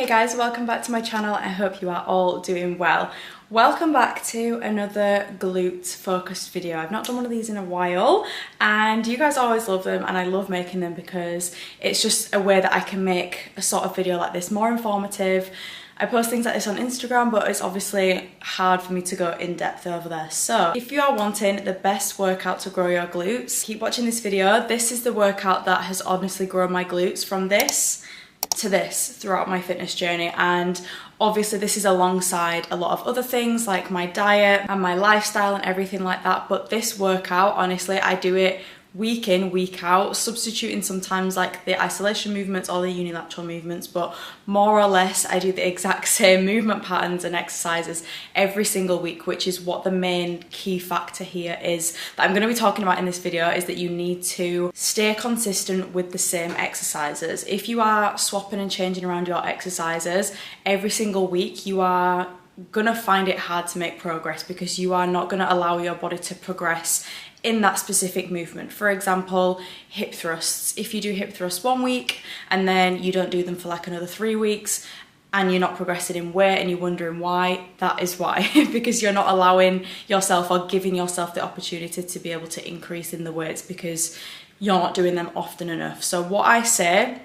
Hey guys, welcome back to my channel. I hope you are all doing well. Welcome back to another glute focused video. I've not done one of these in a while and you guys always love them and I love making them because it's just a way that I can make a sort of video like this more informative. I post things like this on Instagram, but it's obviously hard for me to go in depth over there. So if you are wanting the best workout to grow your glutes, keep watching this video. This is the workout that has honestly grown my glutes from this to this throughout my fitness journey, and obviously this is alongside a lot of other things like my diet and my lifestyle and everything like that. But this workout, honestly, I do it week in, week out, substituting sometimes like the isolation movements or the unilateral movements, but more or less I do the exact same movement patterns and exercises every single week, which is what the main key factor here is that I'm going to be talking about in this video, is that you need to stay consistent with the same exercises. If you are swapping and changing around your exercises every single week, you are gonna find it hard to make progress because you are not gonna allow your body to progress in that specific movement. For example, hip thrusts. If you do hip thrusts 1 week and then you don't do them for like another 3 weeks and you're not progressing in weight and you're wondering why, that is why. Because you're not allowing yourself or giving yourself the opportunity to be able to increase in the weights because you're not doing them often enough. So what I say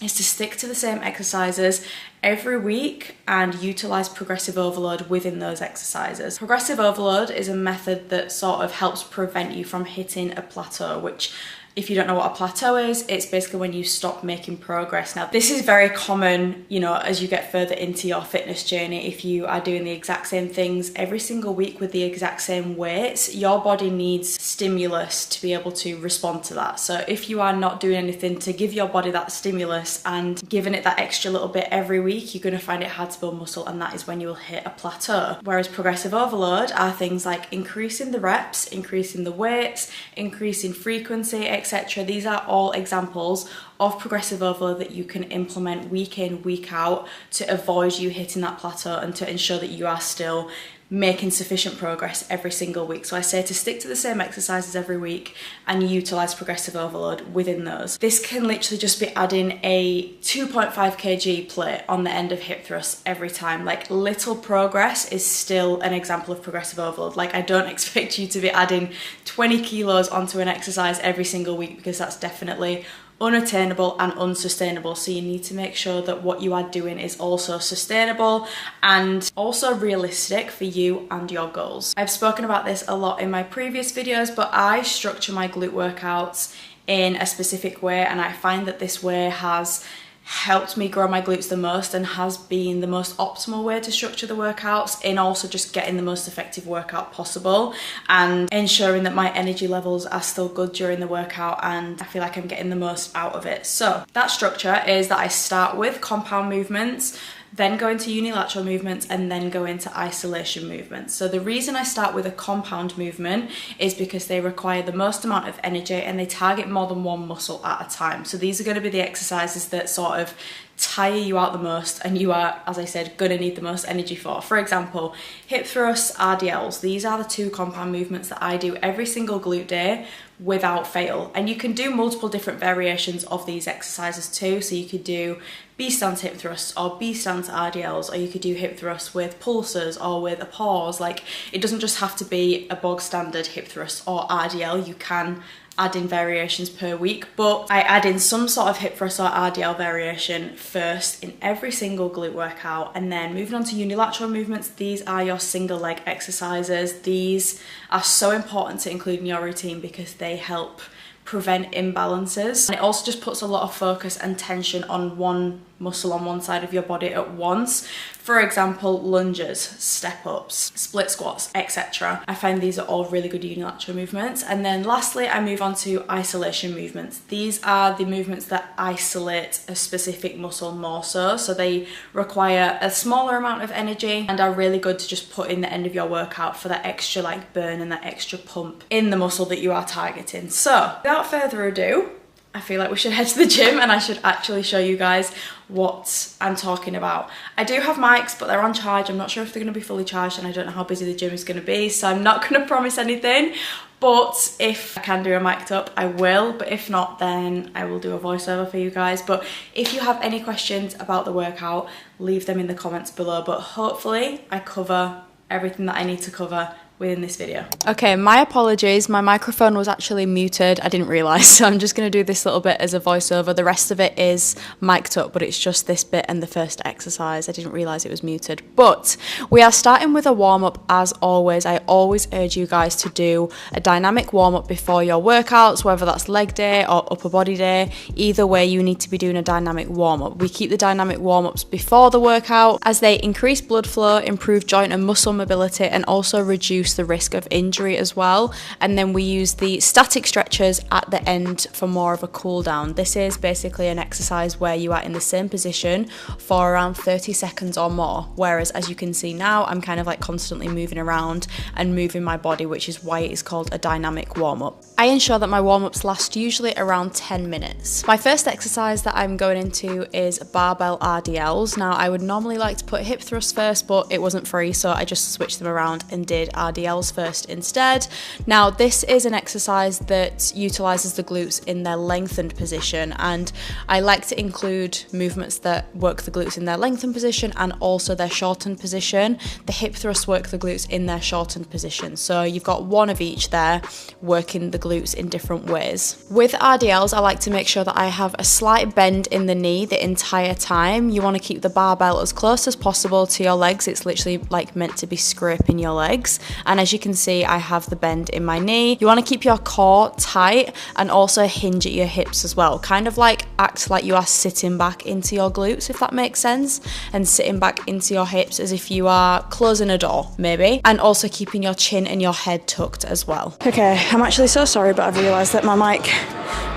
is to stick to the same exercises every week and utilize progressive overload within those exercises. Progressive overload is a method that sort of helps prevent you from hitting a plateau, which, if you don't know what a plateau is, it's basically when you stop making progress. Now, this is very common, you know, as you get further into your fitness journey. If you are doing the exact same things every single week with the exact same weights, your body needs stimulus to be able to respond to that. So if you are not doing anything to give your body that stimulus and giving it that extra little bit every week, you're going to find it hard to build muscle, and that is when you will hit a plateau. Whereas progressive overload are things like increasing the reps, increasing the weights, increasing frequency, etc. These are all examples of progressive overload that you can implement week in, week out to avoid you hitting that plateau and to ensure that you are still making sufficient progress every single week. So I say to stick to the same exercises every week and utilize progressive overload within those. This can literally just be adding a 2.5 kg plate on the end of hip thrusts every time. Like, little progress is still an example of progressive overload. Like, I don't expect you to be adding 20 kilos onto an exercise every single week because that's definitely unattainable and unsustainable. So you need to make sure that what you are doing is also sustainable and also realistic for you and your goals. I've spoken about this a lot in my previous videos, but I structure my glute workouts in a specific way, and I find that this way has helped me grow my glutes the most and has been the most optimal way to structure the workouts, in also just getting the most effective workout possible and ensuring that my energy levels are still good during the workout and I feel like I'm getting the most out of it. So that structure is that I start with compound movements, then go into unilateral movements, and then go into isolation movements. So the reason I start with a compound movement is because they require the most amount of energy and they target more than one muscle at a time. So these are going to be the exercises that sort of tire you out the most and you are, as I said, going to need the most energy for. For example, hip thrusts, RDLs, these are the two compound movements that I do every single glute day without fail. And you can do multiple different variations of these exercises too. So you could do B stance hip thrusts or B stance RDLs, or you could do hip thrusts with pulses or with a pause. Like, it doesn't just have to be a bog standard hip thrust or RDL. You can add in variations per week, but I add in some sort of hip thrust or RDL variation first in every single glute workout. And then moving on to unilateral movements, these are your single leg exercises. These are so important to include in your routine because they help prevent imbalances, and it also just puts a lot of focus and tension on one muscle on one side of your body at once. For example, lunges, step ups, split squats, etc. I find these are all really good unilateral movements. And then lastly, I move on to isolation movements. These are the movements that isolate a specific muscle more so they require a smaller amount of energy and are really good to just put in the end of your workout for that extra like burn and that extra pump in the muscle that you are targeting. So without further ado, I feel like we should head to the gym and I should actually show you guys what I'm talking about. I do have mics, but they're on charge. I'm not sure if they're going to be fully charged, and I don't know how busy the gym is going to be, so I'm not going to promise anything. But if I can do a mic'd up, I will. But if not, then I will do a voiceover for you guys. But if you have any questions about the workout, leave them in the comments below. But hopefully I cover everything that I need to cover within this video. Okay, my apologies, my microphone was actually muted. I didn't realise, so I'm just going to do this little bit as a voiceover. The rest of it is mic'd up, but it's just this bit and the first exercise. I didn't realise it was muted. But we are starting with a warm-up as always. I always urge you guys to do a dynamic warm-up before your workouts, whether that's leg day or upper body day. Either way, you need to be doing a dynamic warm-up. We keep the dynamic warm-ups before the workout as they increase blood flow, improve joint and muscle mobility, and also reduce the risk of injury as well. And then we use the static stretchers at the end for more of a cool down. This is basically an exercise where you are in the same position for around 30 seconds or more, whereas as you can see now, I'm kind of like constantly moving around and moving my body, which is why it is called a dynamic warm-up. I ensure that my warm-ups last usually around 10 minutes. My first exercise that I'm going into is barbell RDLs. Now I would normally like to put hip thrusts first, but it wasn't free, so I just switched them around and did RDLs first instead. Now this is an exercise that utilizes the glutes in their lengthened position, and I like to include movements that work the glutes in their lengthened position and also their shortened position. The hip thrusts work the glutes in their shortened position, so you've got one of each there working the glutes in different ways. With RDLs, I like to make sure that I have a slight bend in the knee the entire time. You want to keep the barbell as close as possible to your legs. It's literally like meant to be scraping your legs, and as you can see, I have the bend in my knee. You want to keep your core tight and also hinge at your hips as well, kind of like act like you are sitting back into your glutes, if that makes sense, and sitting back into your hips as if you are closing a door maybe, and also keeping your chin and your head tucked as well. Okay, I'm actually so sorry, but I've realised that my mic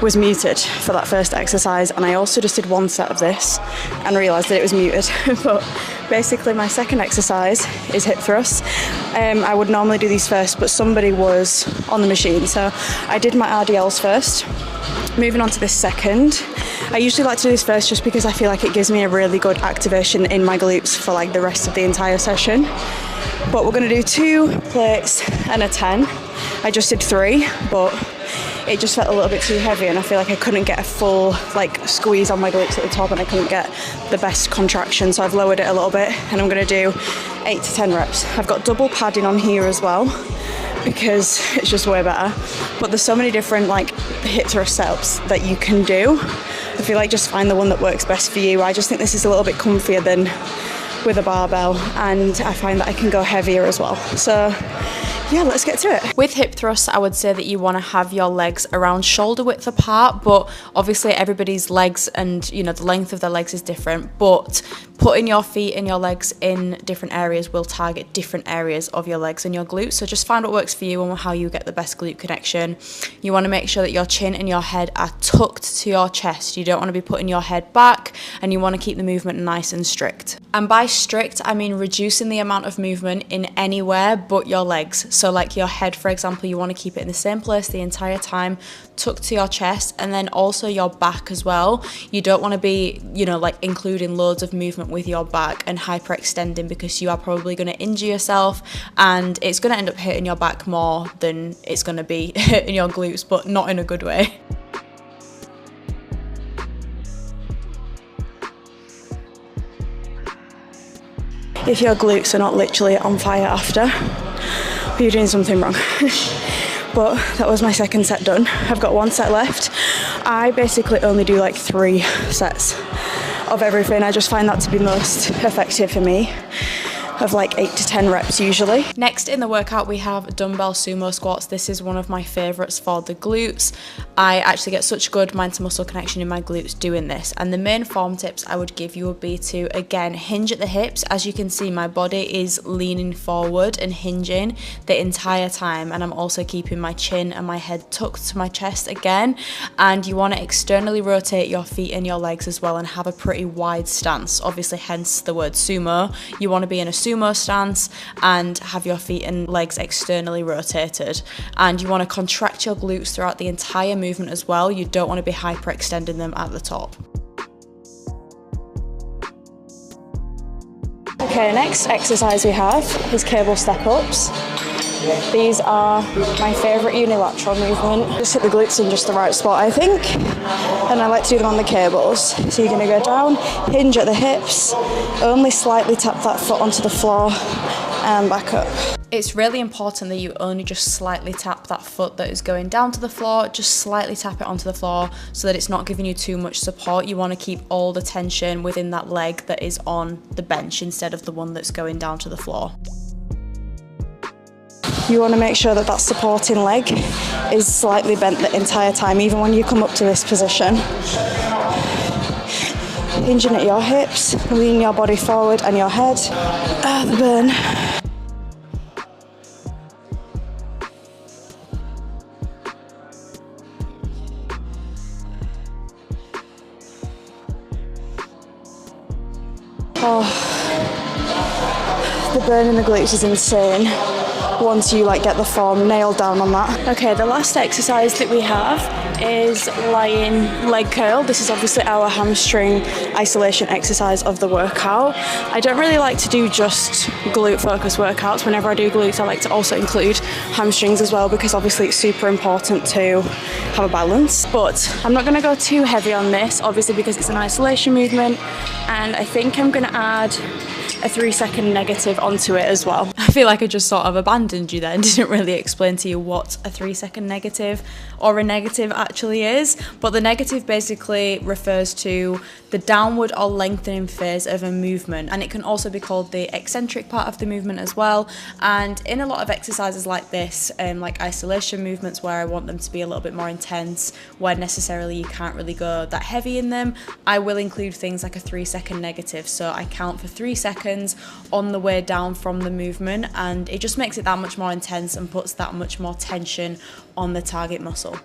was muted for that first exercise, and I also just did one set of this and realised that it was muted. But basically my second exercise is hip thrusts. I would normally do these first, but somebody was on the machine, so I did my RDLs first. Moving on to this second, I usually like to do this first just because I feel like it gives me a really good activation in my glutes for like the rest of the entire session. But we're going to do 2 plates and a 10. I just did 3, but it just felt a little bit too heavy, and I feel like I couldn't get a full like squeeze on my glutes at the top, and I couldn't get the best contraction, so I've lowered it a little bit, and I'm going to do 8 to 10 reps. I've got double padding on here as well because it's just way better, but there's so many different like hip thrust setups that you can do. I feel like just find the one that works best for you. I just think this is a little bit comfier than with a barbell, and I find that I can go heavier as well. So yeah, let's get to it. With hip thrusts, I would say that you want to have your legs around shoulder width apart, but obviously everybody's legs and, you know, the length of their legs is different, but putting your feet and your legs in different areas will target different areas of your legs and your glutes. So just find what works for you and how you get the best glute connection. You want to make sure that your chin and your head are tucked to your chest. You don't want to be putting your head back, and you want to keep the movement nice and strict. And by strict, I mean reducing the amount of movement in anywhere but your legs. So like your head, for example, you want to keep it in the same place the entire time, tucked to your chest, and then also your back as well. You don't want to be, you know, like including loads of movement with your back and hyperextending, because you are probably going to injure yourself, and it's going to end up hitting your back more than it's going to be hitting your glutes, but not in a good way. If your glutes are not literally on fire after, you're doing something wrong. But that was my second set done. I've got 1 set left. I basically only do like 3 sets of everything. I just find that to be most effective for me, of like 8 to 10 reps usually. Next in the workout we have dumbbell sumo squats. This is one of my favorites for the glutes. I actually get such good mind to muscle connection in my glutes doing this, and the main form tips I would give you would be to, again, hinge at the hips. As you can see, my body is leaning forward and hinging the entire time, and I'm also keeping my chin and my head tucked to my chest again. And you want to externally rotate your feet and your legs as well, and have a pretty wide stance, obviously hence the word sumo. You want to be in a sumo stance and have your feet and legs externally rotated, and you want to contract your glutes throughout the entire movement as well. You don't want to be hyperextending them at the top. Okay, next exercise we have is cable step-ups. These are my favourite unilateral movement. Just hit the glutes in just the right spot, I think. And I like to do them on the cables. So you're going to go down, hinge at the hips, only slightly tap that foot onto the floor and back up. It's really important that you only just slightly tap that foot that is going down to the floor, just slightly tap it onto the floor so that it's not giving you too much support. You want to keep all the tension within that leg that is on the bench instead of the one that's going down to the floor. You want to make sure that that supporting leg is slightly bent the entire time, even when you come up to this position. Hinging at your hips, lean your body forward and your head. The burn. Oh, the burn in the glutes is insane once you get the form nailed down on that. Okay, the last exercise that we have is lying leg curl. This is obviously our hamstring isolation exercise of the workout. I don't really like to do just glute focused workouts. Whenever I do glutes, I like to also include hamstrings as well, because obviously it's super important to have a balance. But I'm not going to go too heavy on this, obviously, because it's an isolation movement, and I think I'm going to add a 3-second negative onto it as well. I feel like I just sort of abandoned you then, didn't really explain to you what a 3-second negative or a negative actually is. But the negative basically refers to the downward or lengthening phase of a movement, and it can also be called the eccentric part of the movement as well. And in a lot of exercises like this, like isolation movements where I want them to be a little bit more intense, where necessarily you can't really go that heavy in them, I will include things like a 3-second negative. So I count for 3 seconds on the way down from the movement, and it just makes it that much more intense and puts that much more tension on the target muscle.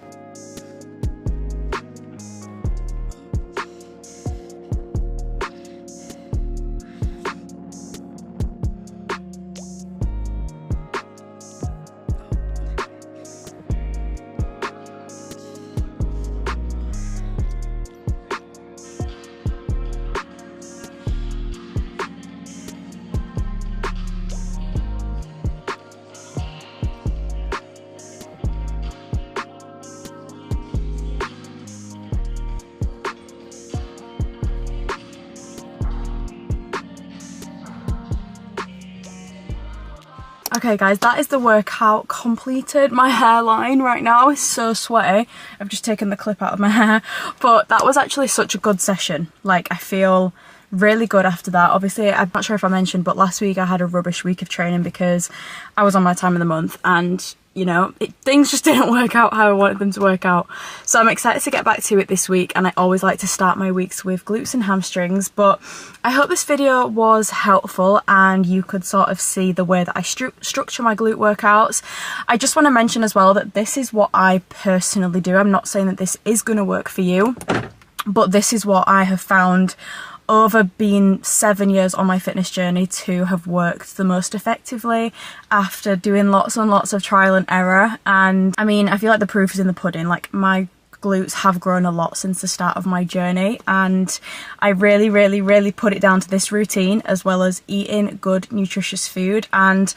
Okay guys, that is the workout completed. My hairline right now is so sweaty. I've just taken the clip out of my hair, but that was actually such a good session. Like, I feel really good after that. Obviously, I'm not sure if I mentioned, but last week I had a rubbish week of training because I was on my time of the month, and you know, things just didn't work out how I wanted them to work out. So I'm excited to get back to it this week, and I always like to start my weeks with glutes and hamstrings. But I hope this video was helpful and you could sort of see the way that I structure my glute workouts. I just want to mention as well that this is what I personally do. I'm not saying that this is going to work for you, but this is what I have found over being 7 years on my fitness journey to have worked the most effectively after doing lots and lots of trial and error. And I mean, I feel like the proof is in the pudding. Like, my glutes have grown a lot since the start of my journey, and I really put it down to this routine, as well as eating good nutritious food. And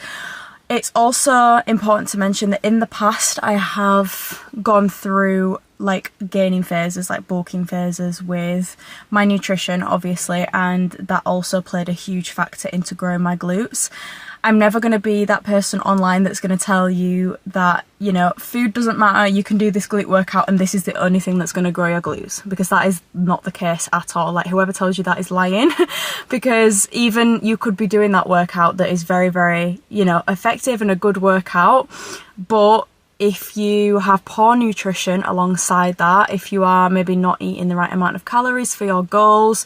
it's also important to mention that in the past I have gone through like gaining phases, like bulking phases with my nutrition, obviously, and that also played a huge factor into growing my glutes. I'm never going to be that person online that's going to tell you that, you know, food doesn't matter, you can do this glute workout and this is the only thing that's going to grow your glutes, because that is not the case at all. Like, whoever tells you that is lying because even you could be doing that workout that is very, you know, effective and a good workout, but if you have poor nutrition alongside that, if you are maybe not eating the right amount of calories for your goals,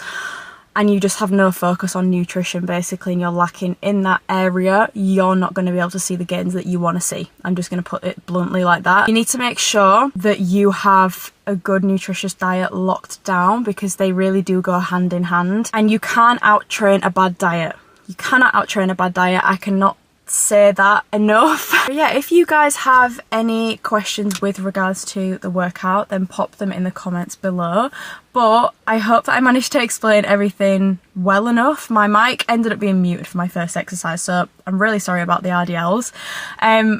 and you just have no focus on nutrition basically, and you're lacking in that area, you're not going to be able to see the gains that you want to see. I'm just going to put it bluntly like that. You need to make sure that you have a good nutritious diet locked down, because they really do go hand in hand, and you can't out-train a bad diet. You cannot out-train a bad diet. I cannot say that enough. But yeah, if you guys have any questions with regards to the workout, then pop them in the comments below. But I hope that I managed to explain everything well enough. My mic ended up being muted for my first exercise, so I'm really sorry about the RDLs.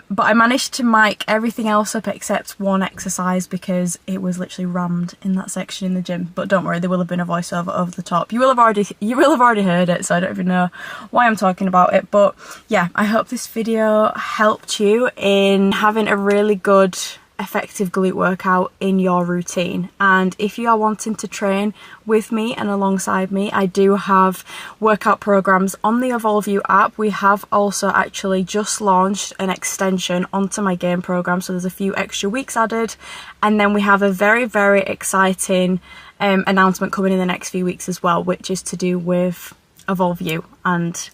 But I managed to mic everything else up except one exercise because it was literally rammed in that section in the gym. But don't worry, there will have been a voiceover over the top. You will have already heard it, so I don't even know why I'm talking about it. But yeah, I hope this video helped you in having a really good effective glute workout in your routine. And if you are wanting to train with me and alongside me, I do have workout programs on the Evolve You app. We have also actually just launched an extension onto my game program, so there's a few extra weeks added, and then we have a very, very exciting announcement coming in the next few weeks as well, which is to do with Evolve You and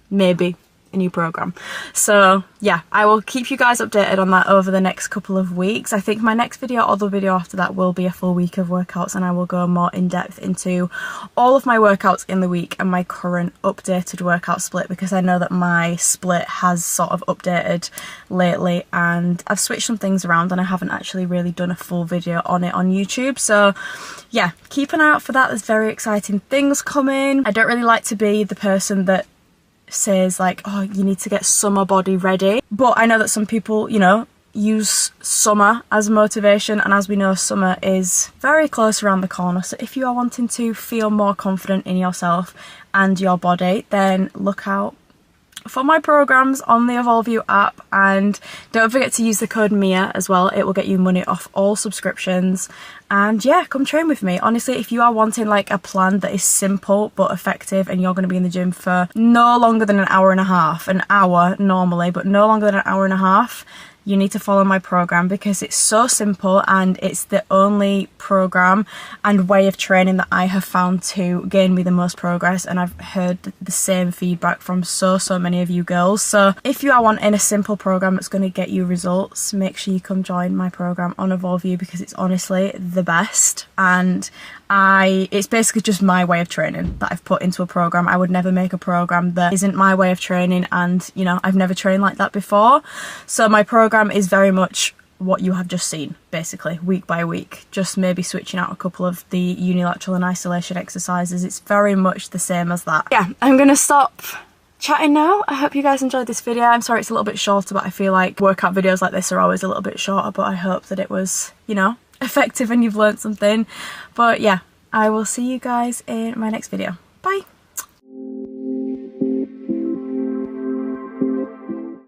maybe a new program. So yeah, I will keep you guys updated on that over the next couple of weeks. I think my next video or the video after that will be a full week of workouts, and I will go more in depth into all of my workouts in the week and my current updated workout split, because I know that my split has sort of updated lately and I've switched some things around and I haven't actually really done a full video on it on YouTube. So yeah, keep an eye out for that. There's very exciting things coming. I don't really like to be the person that says like, oh, you need to get summer body ready, but I know that some people, you know, use summer as motivation, and as we know, summer is very close around the corner. So if you are wanting to feel more confident in yourself and your body, then look out for my programs on the Evolve You app, and don't forget to use the code MIA as well. It will get you money off all subscriptions. And yeah, come train with me. Honestly, if you are wanting like a plan that is simple but effective, and you're going to be in the gym for no longer than an hour and a half, an hour normally, but no longer than an hour and a half, you need to follow my program, because it's so simple and it's the only program and way of training that I have found to gain me the most progress. And I've heard the same feedback from so many of you girls. So if you are wanting a simple program that's going to get you results, make sure you come join my program on Evolve You, because it's honestly the best. And it's basically just my way of training that I've put into a program. I would never make a program that isn't my way of training, and you know, I've never trained like that before. So my program is very much what you have just seen, basically week by week, just maybe switching out a couple of the unilateral and isolation exercises. It's very much the same as that. Yeah, I'm gonna stop chatting now. I hope you guys enjoyed this video. I'm sorry it's a little bit shorter, but I feel like workout videos like this are always a little bit shorter, but I hope that it was, you know, effective and you've learned something. But yeah, I will see you guys in my next video. Bye.